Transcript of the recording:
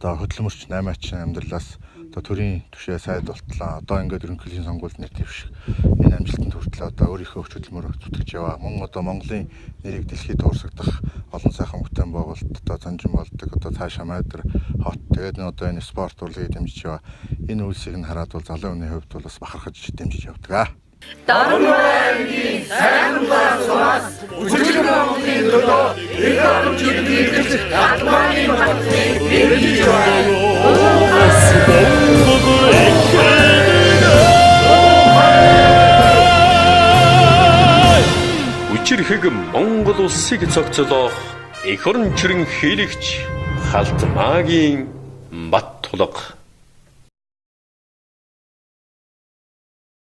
одоо хөдөлмөрч 8-аач амьдралаас одоо төрийн түвшээ сайд болтлоо. Одоо ингээд ерөнхийлөгчийн сонгуульд нэр дэвших энэ амжилтанд хүртэл одоо өөрийнхөө өч хөдөлмөрөөр зүтгэж яваа. Мөн одоо Монголын нэрийг дэлхийд дуурсгадах олон сайхан бүтээн байгуулалт одоо занжин болдог. Одоо цаашаа Майдар хот тэгээд одоо энэ спорт урлагийг дэмжиж яваа. Энэ үйлсийг нь хараад бол залуу хүний хувьд бол бас бахархаж дэмжиж явдаг. Дармайгийн сайн бас үжиг Монголын төлөө их амжилт хийх Атманы батны ирж Учирхэг Монгол улсыг цогцолоох эх орон чирэн хийлэгч Халтмаагийн Бат тулга